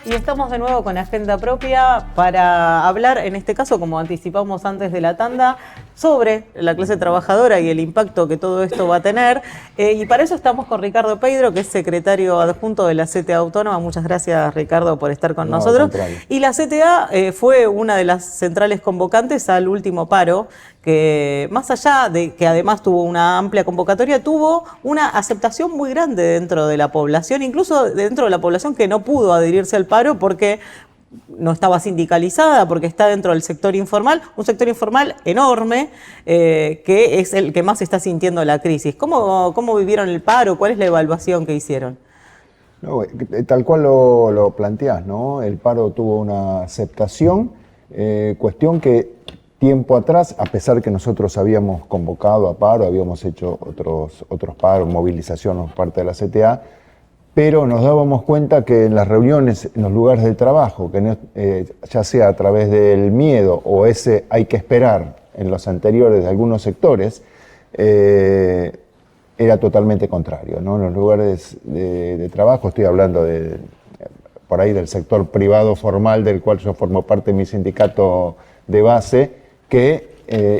Y estamos de nuevo con Agenda Propia para hablar, en este caso, como anticipamos antes de la tanda, sobre la clase trabajadora y el impacto que todo esto va a tener. Y para eso estamos con Ricardo Peidro, que es secretario adjunto de la CTA Autónoma. Muchas gracias, Ricardo, por estar con nosotros. Y la CTA fue una de las centrales convocantes al último paro, que más allá de que además tuvo una amplia convocatoria, tuvo una aceptación muy grande dentro de la población, incluso dentro de la población que no pudo adherirse al paro porque no estaba sindicalizada, porque está dentro del sector informal, un sector informal enorme, que es el que más está sintiendo la crisis. ¿Cómo vivieron el paro? ¿Cuál es la evaluación que hicieron? No, tal cual lo planteás, ¿no? El paro tuvo una aceptación, cuestión que tiempo atrás, a pesar que nosotros habíamos convocado a paro, habíamos hecho otros paros, movilización por parte de la CTA, pero nos dábamos cuenta que en las reuniones, en los lugares de trabajo, que no, ya sea a través del miedo o ese hay que esperar en los anteriores de algunos sectores, era totalmente contrario, ¿no? En los lugares de trabajo, estoy hablando por ahí del sector privado formal, del cual yo formo parte de mi sindicato de base, que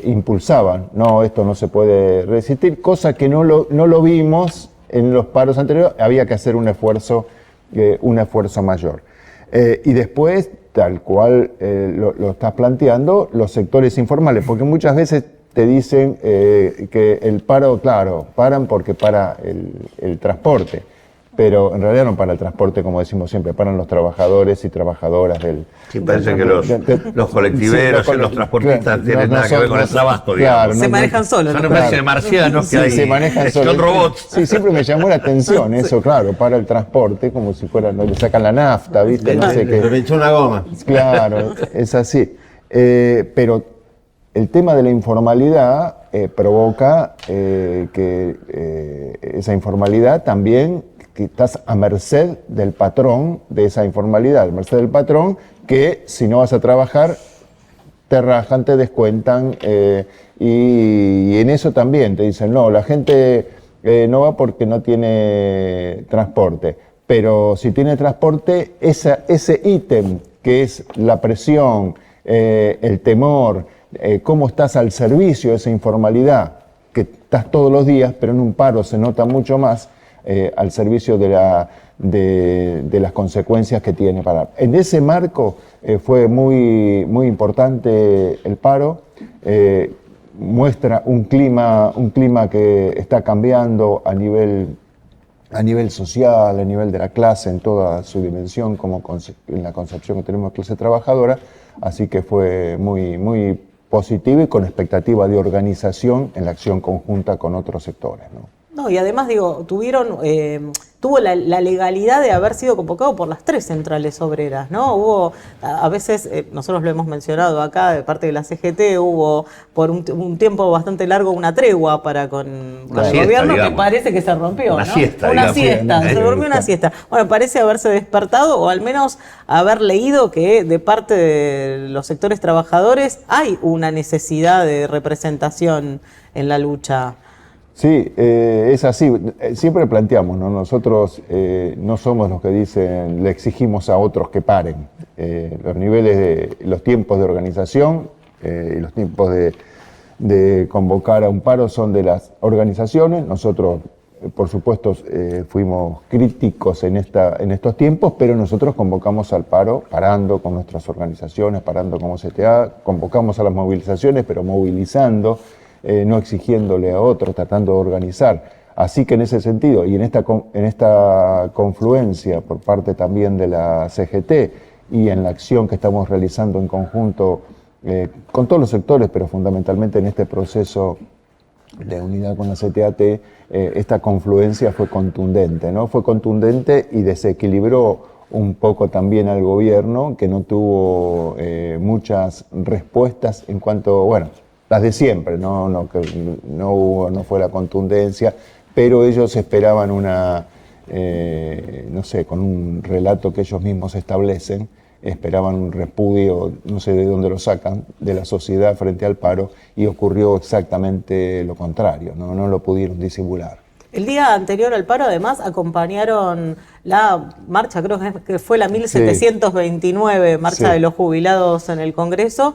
impulsaban, no, esto no se puede resistir, cosa que no lo vimos en los paros anteriores, había que hacer un esfuerzo mayor. Y después, tal cual lo estás planteando, los sectores informales, porque muchas veces te dicen que el paro, claro, paran porque para el transporte, pero en realidad no para el transporte, como decimos siempre, paran los trabajadores y trabajadoras del... Sí, parece que los colectiveros y los transportistas tienen nada que ver con el trabajo, digamos. Se manejan solos. Son una especie de marcianos que hay, se manejan solos. Son robots. Sí, siempre me llamó la atención eso, claro, para el transporte, como si fuera, no le sacan la nafta, ¿viste? No sé qué. Le echó una goma. Claro, es así. Pero el tema de la informalidad provoca que esa informalidad también, que estás a merced del patrón de esa informalidad, a merced del patrón que si no vas a trabajar te rajan, te descuentan y en eso también te dicen no, la gente no va porque no tiene transporte, pero si tiene transporte, ese ítem que es la presión, el temor, cómo estás al servicio de esa informalidad, que estás todos los días, pero en un paro se nota mucho más, al servicio de las consecuencias que tiene parar. En ese marco fue muy importante el paro, muestra un clima que está cambiando a nivel social, a nivel de la clase, en toda su dimensión, como en la concepción que tenemos de clase trabajadora, así que fue muy positivo y con expectativa de organización en la acción conjunta con otros sectores, ¿no? No, y además, digo, tuvo la legalidad de haber sido convocado por las 3 centrales obreras, ¿no? Hubo, a veces, nosotros lo hemos mencionado acá, de parte de la CGT, hubo por un tiempo bastante largo una tregua con el gobierno, digamos, que parece que se rompió, una ¿no? Siesta, una siesta, se durmió una siesta. Bueno, parece haberse despertado, o al menos haber leído que de parte de los sectores trabajadores hay una necesidad de representación en la lucha. Sí, es así. Siempre planteamos, ¿no? Nosotros no somos los que dicen, le exigimos a otros que paren. Los tiempos de organización y los tiempos de convocar a un paro son de las organizaciones. Nosotros, por supuesto, fuimos críticos en estos tiempos, pero nosotros convocamos al paro parando con nuestras organizaciones, parando como CTA, convocamos a las movilizaciones, pero movilizando, no exigiéndole a otros, tratando de organizar. Así que en ese sentido, y en esta confluencia por parte también de la CGT y en la acción que estamos realizando en conjunto con todos los sectores, pero fundamentalmente en este proceso de unidad con la CTAT, esta confluencia fue contundente, ¿no? Fue contundente y desequilibró un poco también al gobierno, que no tuvo muchas respuestas en cuanto, bueno, las de siempre, no fue la contundencia, pero ellos esperaban no sé, con un relato que ellos mismos establecen, esperaban un repudio, no sé de dónde lo sacan, de la sociedad frente al paro, y ocurrió exactamente lo contrario, no lo pudieron disimular. El día anterior al paro, además, acompañaron la marcha, creo que fue la 1729, marcha de los jubilados en el Congreso,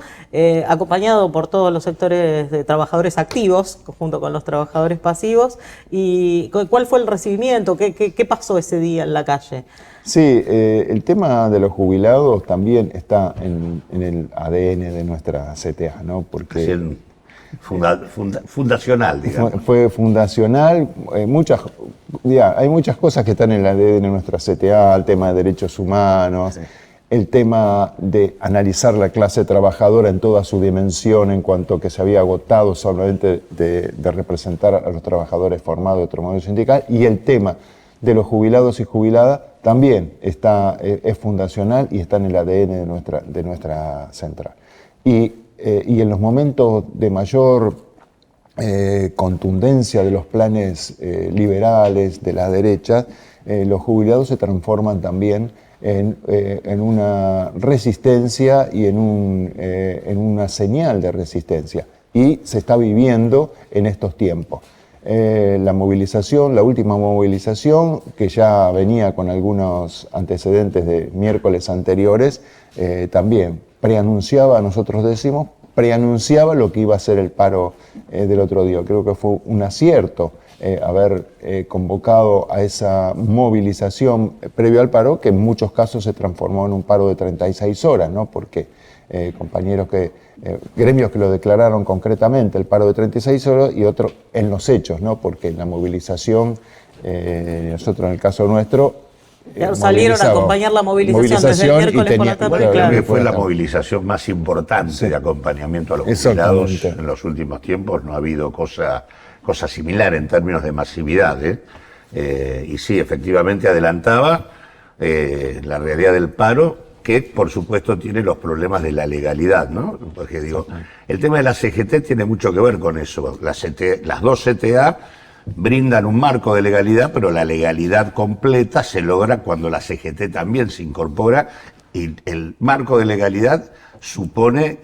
acompañado por todos los sectores de trabajadores activos, junto con los trabajadores pasivos. ¿Y cuál fue el recibimiento? ¿Qué pasó ese día en la calle? Sí, el tema de los jubilados también está en el ADN de nuestra CTA, ¿no? Porque fundacional, digamos. Fue fundacional. Hay muchas cosas que están en el ADN de nuestra CTA, el tema de derechos humanos, sí, el tema de analizar la clase trabajadora en toda su dimensión, en cuanto que se había agotado solamente de representar a los trabajadores formados de otro modo sindical, y el tema de los jubilados y jubiladas también es fundacional y está en el ADN de nuestra central. Y en los momentos de mayor contundencia de los planes liberales de la derecha, los jubilados se transforman también en una resistencia y en una señal de resistencia. Y se está viviendo en estos tiempos. La última movilización, que ya venía con algunos antecedentes de miércoles anteriores, también preanunciaba, nosotros decimos, preanunciaba lo que iba a ser el paro del otro día. Creo que fue un acierto haber convocado a esa movilización previo al paro, que en muchos casos se transformó en un paro de 36 horas, ¿no? Porque gremios que lo declararon concretamente, el paro de 36 horas, y otro en los hechos, ¿no? Porque en la movilización, nosotros en el caso nuestro, salieron a acompañar la movilización desde el miércoles por la tarde. Creo que fue la movilización más importante de acompañamiento a los jubilados en los últimos tiempos. No ha habido cosa similar en términos de masividad, y sí, efectivamente adelantaba la realidad del paro, que por supuesto tiene los problemas de la legalidad, ¿no? Porque digo, el tema de la CGT tiene mucho que ver con eso. Las dos CTA brindan un marco de legalidad, pero la legalidad completa se logra cuando la CGT también se incorpora, y el marco de legalidad supone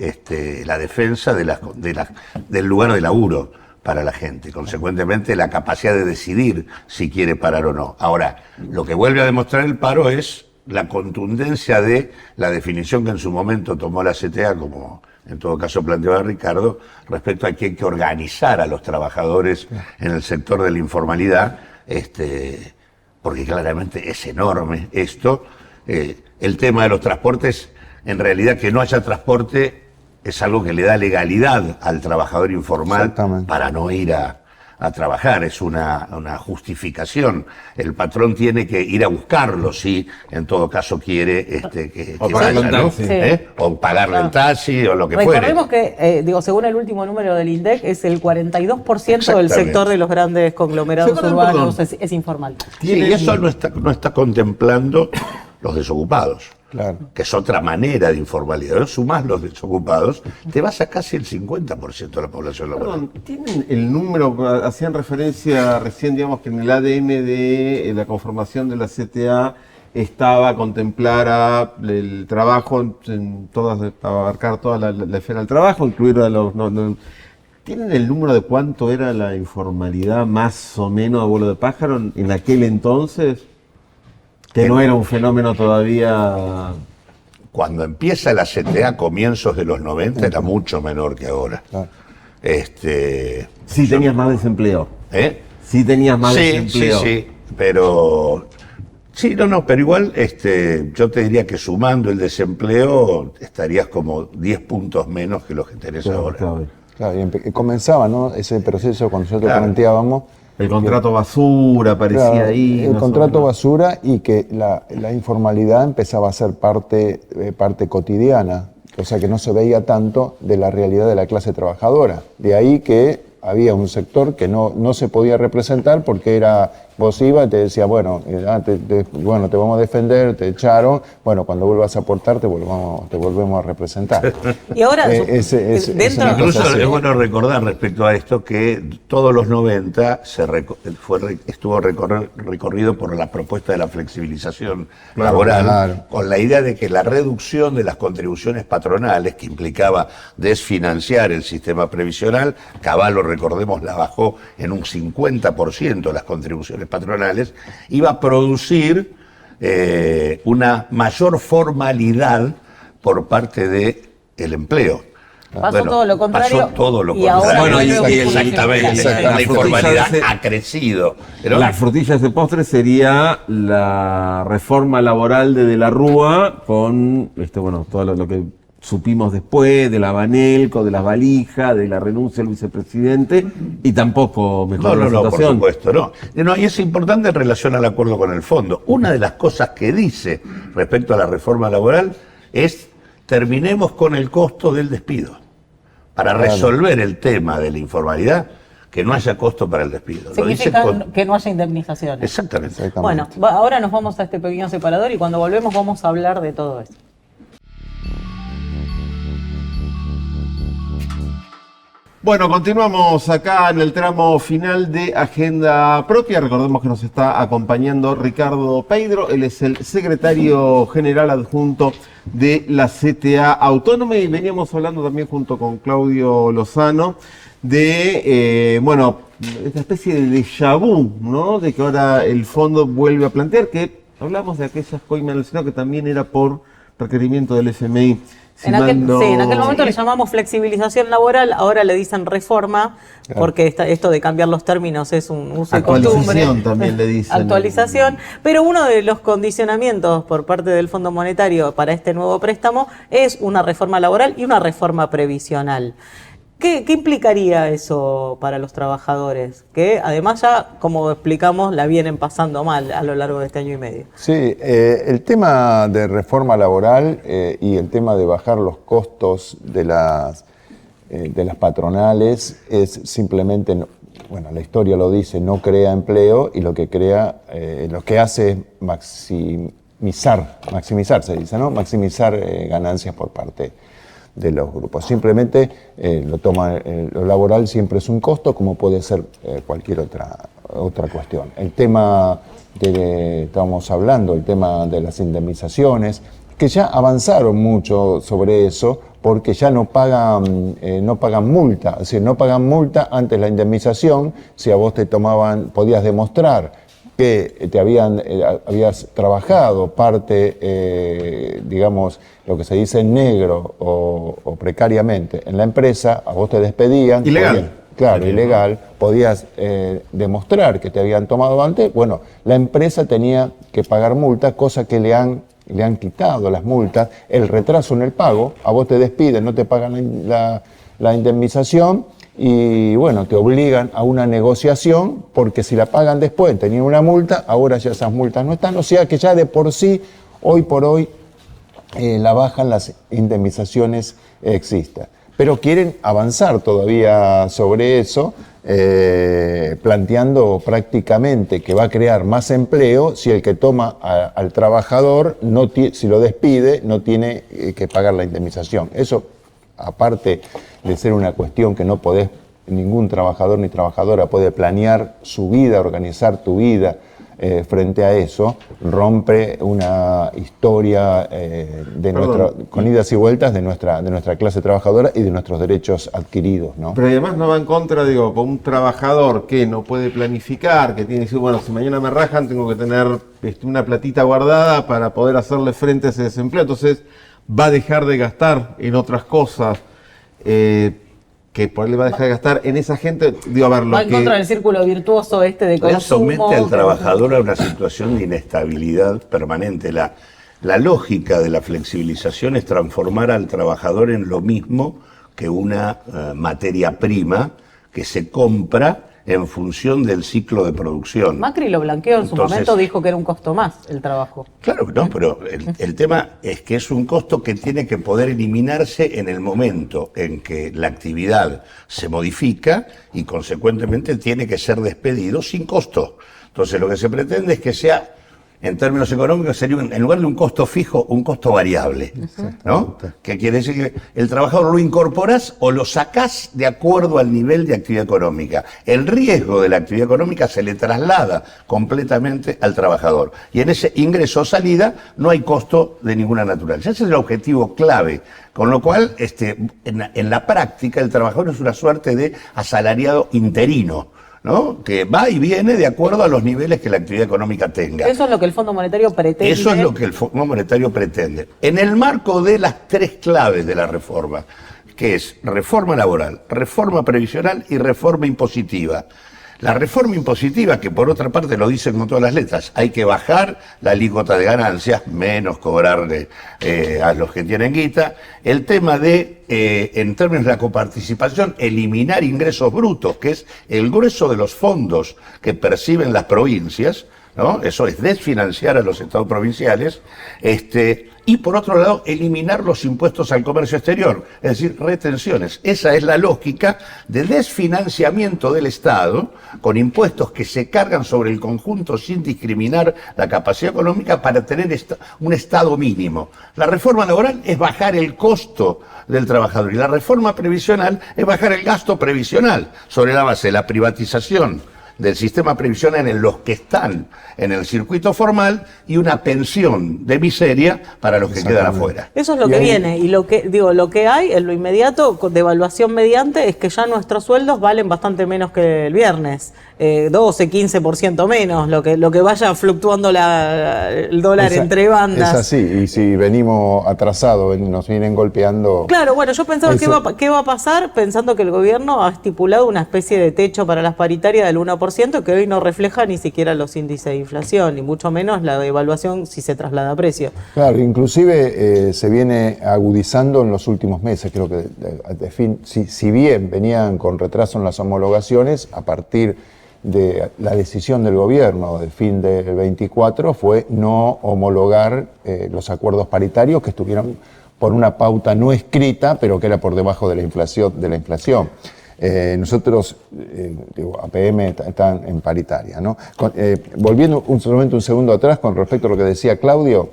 la defensa del lugar de laburo para la gente, consecuentemente la capacidad de decidir si quiere parar o no. Ahora, lo que vuelve a demostrar el paro es la contundencia de la definición que en su momento tomó la CTA, como en todo caso planteaba Ricardo, respecto a que hay que organizar a los trabajadores en el sector de la informalidad, porque claramente es enorme esto. El tema de los transportes, en realidad que no haya transporte es algo que le da legalidad al trabajador informal para no ir a trabajar, es una justificación. El patrón tiene que ir a buscarlo si en todo caso quiere que vaya, ¿no? Sí. O pagarle el taxi o lo que fuere. Recordemos que, según el último número del INDEC, es el 42% del sector de los grandes conglomerados urbanos es informal. Sí, y eso no está contemplando los desocupados. Claro. Que es otra manera de informalidad. Sumás los desocupados, te vas a casi el 50% de la población laboral. ¿Tienen el número? Hacían referencia recién, digamos, que en el ADN de la conformación de la CTA estaba contemplar el trabajo, abarcar toda la esfera del trabajo, incluir a los... ¿Tienen el número de cuánto era la informalidad más o menos a vuelo de pájaro en aquel entonces? Que no era un fenómeno todavía... Cuando empieza la CTA a comienzos de los 90 era mucho menor que ahora. Sí tenías más desempleo. Sí tenías más desempleo. Sí, pero... Sí, pero igual yo te diría que sumando el desempleo estarías como 10 puntos menos que los que tenés ahora. Claro, y comenzaba, ¿no? Ese proceso cuando nosotros planteábamos... El contrato basura aparecía ahí. El contrato basura, y que la informalidad empezaba a ser parte cotidiana, o sea que no se veía tanto de la realidad de la clase trabajadora. De ahí que había un sector que no se podía representar porque era Vos ibas y te decía, bueno, bueno, te vamos a defender, te echaron, bueno, cuando vuelvas a aportar te volvemos a representar. Y ahora, dentro incluso es bueno recordar respecto a esto que todos los 90 estuvo recorrido por la propuesta de la flexibilización laboral, con la idea de que la reducción de las contribuciones patronales, que implicaba desfinanciar el sistema previsional, Cavallo, recordemos, la bajó en un 50% las contribuciones patronales, iba a producir una mayor formalidad por parte del empleo. Pasó todo lo contrario. Pasó todo lo y contrario. Ahora Exactamente. La informalidad ha crecido. Pero las frutillas de postre sería la reforma laboral de la Rúa con todo lo que supimos después de la Banelco, de las valijas, de la renuncia del vicepresidente, y tampoco mejoró la situación. Por supuesto, no. Y es importante en relación al acuerdo con el fondo. Una de las cosas que dice respecto a la reforma laboral es: terminemos con el costo del despido. Para resolver el tema de la informalidad, que no haya costo para el despido. Significa que no haya indemnizaciones. Exactamente. Bueno, ahora nos vamos a este pequeño separador y cuando volvemos vamos a hablar de todo esto. Bueno, continuamos acá en el tramo final de Agenda Propia. Recordemos que nos está acompañando Ricardo Peidro. Él es el secretario general adjunto de la CTA Autónoma, y veníamos hablando también junto con Claudio Lozano de, esta especie de déjà vu, ¿no? De que ahora el fondo vuelve a plantear que hablamos de aquellas coimas, sino que también era por requerimiento del FMI. En aquel momento le llamamos flexibilización laboral, ahora le dicen reforma, porque esto de cambiar los términos es un uso y costumbre. Actualización también le dicen. Actualización, pero uno de los condicionamientos por parte del Fondo Monetario para este nuevo préstamo es una reforma laboral y una reforma previsional. ¿Qué implicaría eso para los trabajadores? Que además ya, como explicamos, la vienen pasando mal a lo largo de este año y medio. Sí, el tema de reforma laboral y el tema de bajar los costos de las patronales es simplemente, la historia lo dice, no crea empleo, y lo que hace es maximizar se dice, ¿no? Maximizar ganancias por parte de los grupos. Simplemente lo laboral siempre es un costo, como puede ser cualquier otra cuestión. El tema estábamos hablando, el tema de las indemnizaciones, que ya avanzaron mucho sobre eso, porque ya no pagan multa, es decir, no pagan multa antes la indemnización. Si a vos podías demostrar que habías trabajado parte, lo que se dice en negro o precariamente en la empresa, a vos te despedían. Ilegal. Ilegal. Podías demostrar que te habían tomado antes. Bueno, la empresa tenía que pagar multas, cosa que le han quitado las multas, el retraso en el pago. A vos te despiden, no te pagan la indemnización. Y te obligan a una negociación, porque si la pagan después, tenían una multa, ahora ya esas multas no están, o sea que ya de por sí, hoy por hoy, la bajan las indemnizaciones existen. Pero quieren avanzar todavía sobre eso, planteando prácticamente que va a crear más empleo si el que toma al trabajador, si lo despide, no tiene que pagar la indemnización. Eso, aparte de ser una cuestión que no podés, ningún trabajador ni trabajadora puede planear su vida, organizar tu vida frente a eso, rompe una historia con idas y vueltas de nuestra clase trabajadora y de nuestros derechos adquiridos, ¿no? Pero además no va en contra, con un trabajador que no puede planificar, que tiene que decir, si mañana me rajan, tengo que tener una platita guardada para poder hacerle frente a ese desempleo. Entonces va a dejar de gastar en otras cosas, que por él va a dejar de gastar en esa gente. Va en contra del círculo virtuoso de consumo. Somete al trabajador a una situación de inestabilidad permanente. La lógica de la flexibilización es transformar al trabajador en lo mismo que una materia prima que se compra en función del ciclo de producción. Macri lo blanqueó en su momento, dijo que era un costo más el trabajo. Claro que no, pero el tema es que es un costo que tiene que poder eliminarse en el momento en que la actividad se modifica y consecuentemente tiene que ser despedido sin costo. Entonces lo que se pretende es que sea, en términos económicos, sería en lugar de un costo fijo, un costo variable, ¿no? Que quiere decir que el trabajador lo incorporás o lo sacás de acuerdo al nivel de actividad económica. El riesgo de la actividad económica se le traslada completamente al trabajador. Y en ese ingreso o salida no hay costo de ninguna naturaleza. Ese es el objetivo clave. Con lo cual, en la práctica, el trabajador es una suerte de asalariado interino, ¿no? Que va y viene de acuerdo a los niveles que la actividad económica tenga. Eso es lo que el Fondo Monetario pretende. Eso es lo que el Fondo Monetario pretende. En el marco de las tres claves de la reforma, que es reforma laboral, reforma previsional y reforma impositiva. La reforma impositiva, que por otra parte lo dicen con todas las letras, hay que bajar la alícuota de ganancias, menos cobrarle a los que tienen guita. El tema de, en términos de la coparticipación, eliminar ingresos brutos, que es el grueso de los fondos que perciben las provincias, ¿no? Eso es desfinanciar a los estados provinciales, y por otro lado, eliminar los impuestos al comercio exterior, es decir, retenciones. Esa es la lógica de desfinanciamiento del Estado, con impuestos que se cargan sobre el conjunto sin discriminar la capacidad económica para tener un Estado mínimo. La reforma laboral es bajar el costo del trabajador y la reforma previsional es bajar el gasto previsional sobre la base de la privatización del sistema previsional en los que están en el circuito formal y una pensión de miseria para los que quedan afuera. Eso es lo que viene, y lo que hay en lo inmediato, de evaluación mediante, es que ya nuestros sueldos valen bastante menos que el viernes, 12, 15% menos, lo que vaya fluctuando el dólar entre bandas. Es así, y si venimos atrasados, nos vienen golpeando... Claro, bueno, yo pensaba qué va a pasar, pensando que el gobierno ha estipulado una especie de techo para las paritarias del 1%, que hoy no refleja ni siquiera los índices de inflación, ni mucho menos la devaluación si se traslada a precio. Claro, inclusive se viene agudizando en los últimos meses, creo que si bien venían con retraso en las homologaciones, a partir de la decisión del gobierno del fin del 24 fue no homologar los acuerdos paritarios que estuvieron por una pauta no escrita, pero que era por debajo de la inflación. Nosotros, APM está en paritaria, ¿no? Volviendo un segundo atrás con respecto a lo que decía Claudio,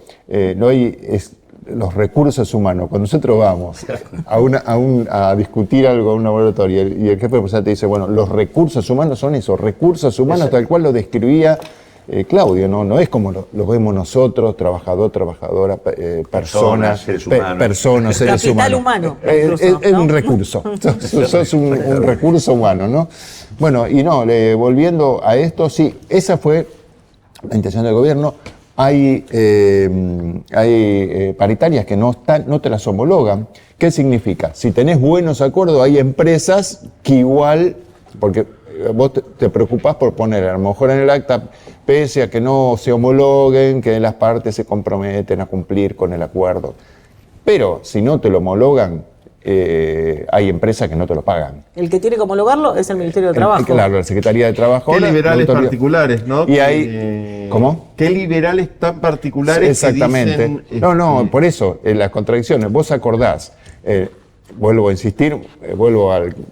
no hay los recursos humanos. Cuando nosotros vamos a discutir algo en un laboratorio y el jefe de personal te dice, bueno, los recursos humanos son esos recursos humanos tal cual lo describía Claudio, no es como lo vemos nosotros, trabajador, trabajadora, personas, seres humanos. Capital humano. Es un recurso, sos un recurso humano, ¿no? Bueno, y volviendo a esto, sí, esa fue la intención del gobierno. Hay paritarias que no te las homologan. ¿Qué significa? Si tenés buenos acuerdos, hay empresas que igual, porque vos te preocupás por poner a lo mejor en el acta, pese a que no se homologuen, que las partes se comprometen a cumplir con el acuerdo. Pero si no te lo homologan, hay empresas que no te lo pagan. El que tiene que homologarlo es el Ministerio de Trabajo. Claro, la Secretaría de Trabajo. Qué liberales particulares, ¿no? Y hay, ¿cómo? Qué liberales tan particulares. Exactamente. Que dicen, No, por eso, las contradicciones. Vos acordás, vuelvo a insistir,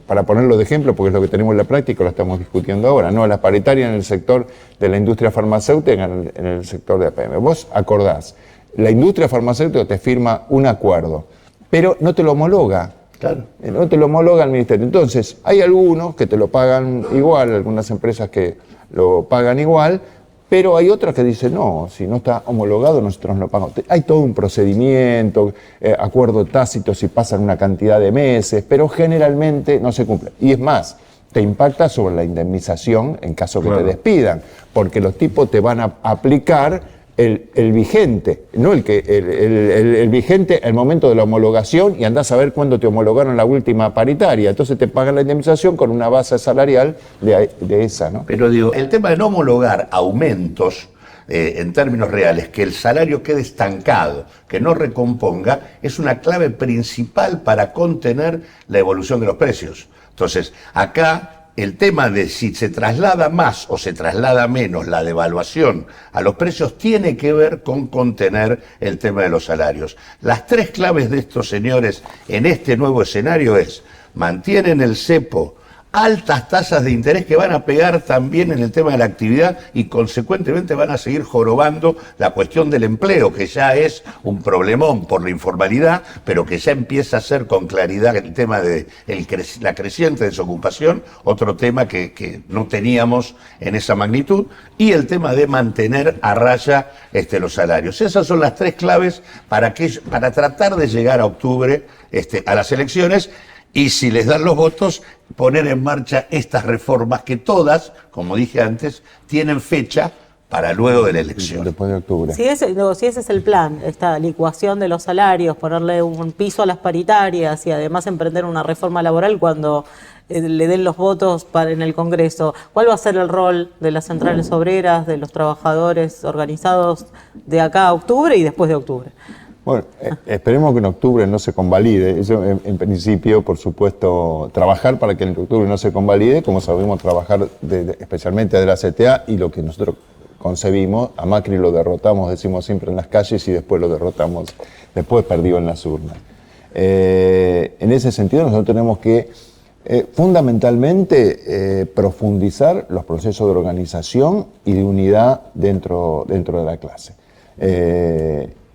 para ponerlo de ejemplo, porque es lo que tenemos en la práctica, lo estamos discutiendo ahora, ¿no? Las paritarias en el sector de la industria farmacéutica, en el sector de APM. Vos acordás, la industria farmacéutica te firma un acuerdo, pero no te lo homologa. Claro. No te lo homologa el ministerio. Entonces, hay algunos que te lo pagan igual, algunas empresas que lo pagan igual, pero hay otras que dicen, no, si no está homologado nosotros no lo pagamos. Hay todo un procedimiento, acuerdo tácito si pasan una cantidad de meses, pero generalmente no se cumple. Y es más, te impacta sobre la indemnización en caso que te despidan, porque los tipos te van a aplicar el vigente, no el vigente al momento de la homologación, y andás a ver cuándo te homologaron la última paritaria. Entonces te pagan la indemnización con una base salarial de esa, ¿no? Pero digo, el tema de no homologar aumentos en términos reales, que el salario quede estancado, que no recomponga, es una clave principal para contener la evolución de los precios. Entonces, acá el tema de si se traslada más o se traslada menos la devaluación a los precios tiene que ver con contener el tema de los salarios. Las tres claves de estos señores en este nuevo escenario es: mantienen el cepo altas tasas de interés que van a pegar también en el tema de la actividad y consecuentemente van a seguir jorobando la cuestión del empleo, que ya es un problemón por la informalidad, pero que ya empieza a ser con claridad el tema de la creciente desocupación, otro tema que no teníamos en esa magnitud, y el tema de mantener a raya los salarios. Esas son las tres claves para tratar de llegar a octubre a las elecciones. Y si les dan los votos, poner en marcha estas reformas que todas, como dije antes, tienen fecha para luego de la elección. Después de octubre. Si ese es el plan, esta licuación de los salarios, ponerle un piso a las paritarias y además emprender una reforma laboral cuando le den los votos en el Congreso, ¿cuál va a ser el rol de las centrales obreras, de los trabajadores organizados de acá a octubre y después de octubre? Bueno, esperemos que en octubre no se convalide. Eso, en principio, por supuesto, trabajar para que en octubre no se convalide, como sabemos trabajar especialmente de la CTA, y lo que nosotros concebimos, a Macri lo derrotamos, decimos siempre, en las calles, y después lo derrotamos, después perdió en las urnas. En ese sentido, nosotros tenemos que fundamentalmente profundizar los procesos de organización y de unidad dentro de la clase.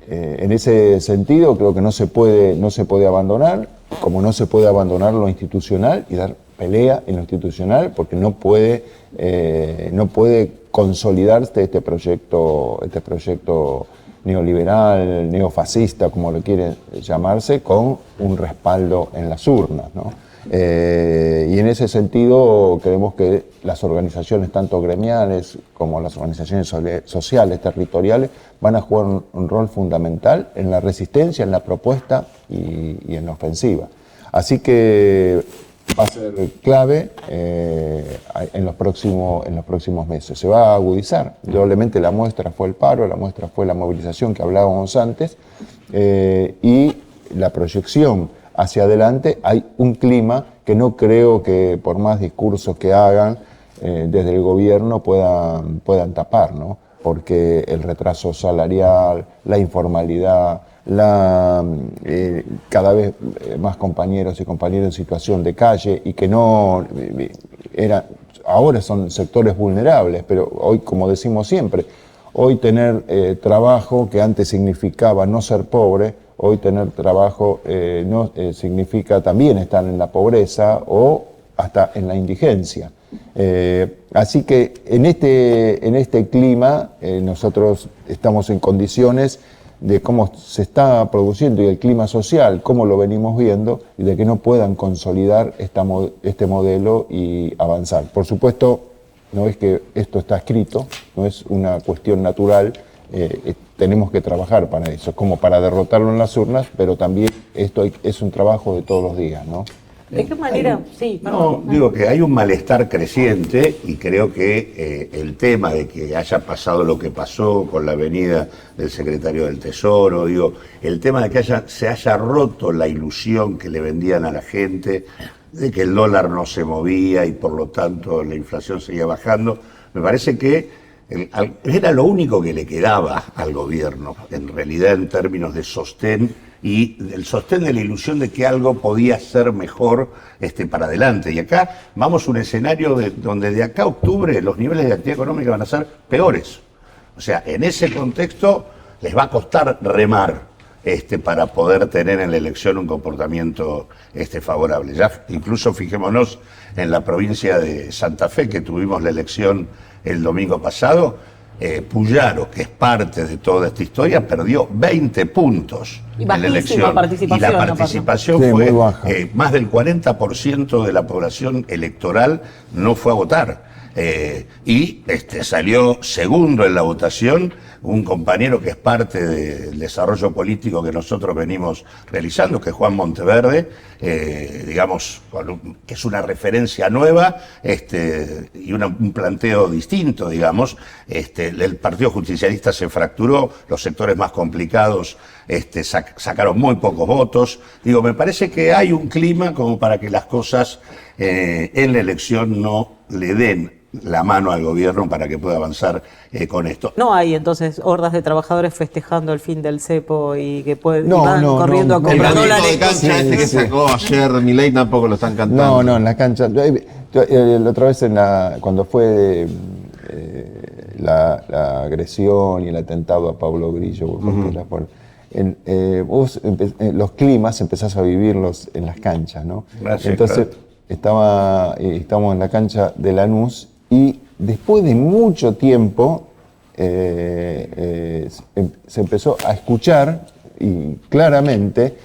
En ese sentido, creo que no se puede abandonar, como no se puede abandonar lo institucional y dar pelea en lo institucional, porque no puede consolidarse este proyecto neoliberal, neofascista, como lo quiere llamarse, con un respaldo en las urnas, ¿no? Y en ese sentido creemos que las organizaciones, tanto gremiales como las organizaciones sociales, territoriales, van a jugar un rol fundamental en la resistencia, en la propuesta y en la ofensiva. Así que va a ser clave en los próximos meses. Se va a agudizar. Probablemente la muestra fue el paro, la muestra fue la movilización que hablábamos antes, y la proyección hacia adelante. Hay un clima que no creo que por más discursos que hagan desde el gobierno puedan tapar, ¿no? Porque el retraso salarial, la informalidad, cada vez más compañeros y compañeras en situación de calle, y que no ahora son sectores vulnerables, pero hoy, como decimos siempre, hoy tener trabajo, que antes significaba no ser pobre, hoy tener trabajo no significa también estar en la pobreza o hasta en la indigencia. Así que en este clima nosotros estamos en condiciones de cómo se está produciendo y el clima social, cómo lo venimos viendo, y de que no puedan consolidar este modelo y avanzar. Por supuesto, no es que esto está escrito, no es una cuestión natural, tenemos que trabajar para eso, como para derrotarlo en las urnas, pero también esto es un trabajo de todos los días, ¿no? ¿De qué manera? Sí, perdón. No, digo que hay un malestar creciente, y creo que el tema de que haya pasado lo que pasó con la venida del secretario del Tesoro, el tema de que se haya roto la ilusión que le vendían a la gente de que el dólar no se movía y por lo tanto la inflación seguía bajando, me parece que era lo único que le quedaba al gobierno, en realidad, en términos de sostén, y el sostén de la ilusión de que algo podía ser mejor para adelante. Y acá vamos a un escenario donde de acá a octubre los niveles de actividad económica van a ser peores. O sea, en ese contexto les va a costar remar para poder tener en la elección un comportamiento favorable. Ya incluso fijémonos en la provincia de Santa Fe, que tuvimos la elección el domingo pasado. Puyaro, que es parte de toda esta historia, perdió 20 puntos en la elección. Y la participación fue más del 40% de la población electoral no fue a votar. Y salió segundo en la votación un compañero que es parte del desarrollo político que nosotros venimos realizando, que es Juan Monteverde, digamos, que es una referencia nueva y un planteo distinto, digamos. El Partido Justicialista se fracturó, los sectores más complicados sacaron muy pocos votos. Me parece que hay un clima como para que las cosas en la elección no le den la mano al gobierno para que pueda avanzar con esto. No hay entonces hordas de trabajadores festejando el fin del cepo y que pueden No, van no, corriendo no, a no. El comprar granito dólares. de cancha Sí, que sí. sacó ayer Milei tampoco lo están cantando. No, en la cancha. La otra vez cuando fue la agresión y el atentado a Pablo Grillo, los climas empezás a vivirlos en las canchas, ¿no? Gracias, Entonces estábamos en la cancha de Lanús y después de mucho tiempo se empezó a escuchar y claramente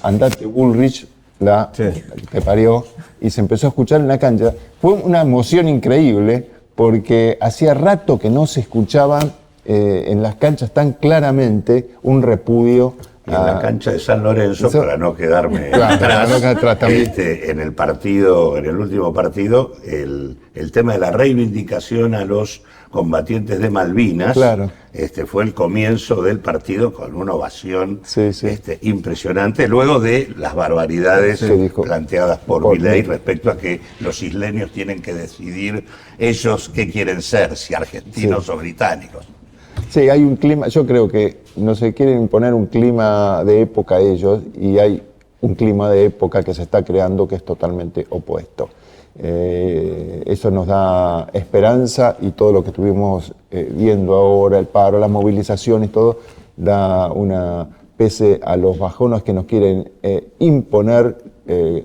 Andate Bullrich te parió, y se empezó a escuchar en la cancha. Fue una emoción increíble porque hacía rato que no se escuchaba en las canchas tan claramente un repudio. Y en la cancha de San Lorenzo, para no quedarme Claro, atrás, para no quedar atrás también. en el partido, en el último partido, el tema de la reivindicación a los combatientes de Malvinas, Claro. fue el comienzo del partido con una ovación Sí, sí. impresionante, luego de las barbaridades Que dijo planteadas por por Milei Milei. respecto a que los isleños tienen que decidir ellos qué quieren ser, si argentinos o británicos. Sí, hay un clima, yo creo que no se quieren imponer un clima de época ellos y hay un clima de época que se está creando que es totalmente opuesto. Eso nos da esperanza y todo lo que estuvimos viendo ahora, el paro, las movilizaciones, todo, pese a los bajones que nos quieren imponer,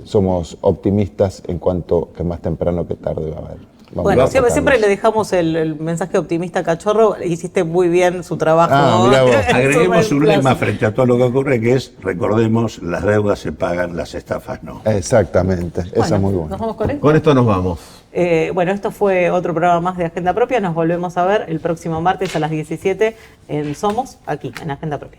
somos optimistas en cuanto que más temprano que tarde va a haber. Bueno, siempre le dejamos el mensaje optimista a Cachorro. Hiciste muy bien su trabajo. Mirá vos. Agreguemos un lema frente a todo lo que ocurre, que es, recordemos, las deudas se pagan, las estafas no. Exactamente, esa es muy buena. ¿Nos vamos con esto? Con esto nos vamos. Bueno, esto fue otro programa más de Agenda Propia. Nos volvemos a ver el próximo martes a las 17 en Somos, aquí, en Agenda Propia.